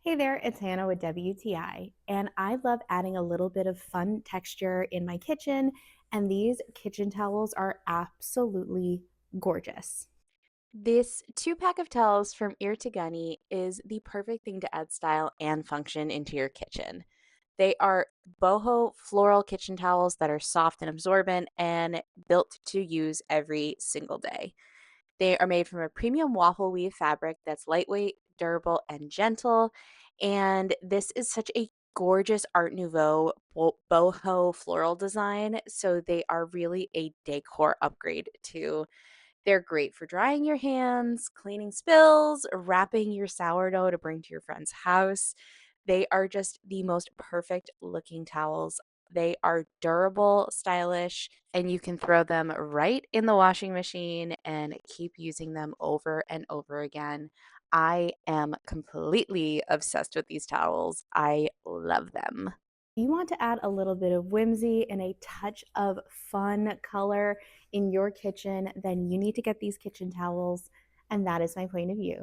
Hey there, it's Hannah with WTI, and I love adding a little bit of fun texture in my kitchen, and these kitchen towels are absolutely gorgeous. This two-pack of towels from IRTAGANNY is the perfect thing to add style and function into your kitchen. They are boho floral kitchen towels that are soft and absorbent and built to use every single day. They are made from a premium waffle weave fabric that's lightweight, durable, and gentle. And this is such a gorgeous Art Nouveau boho floral design. So they are really a decor upgrade too. They're great for drying your hands, cleaning spills, wrapping your sourdough to bring to your friend's house. They are just the most perfect looking towels. They are durable, stylish, and you can throw them right in the washing machine and keep using them over and over again. I am completely obsessed with these towels. I love them. You want to add a little bit of whimsy and a touch of fun color in your kitchen, then you need to get these kitchen towels, and that is my point of view.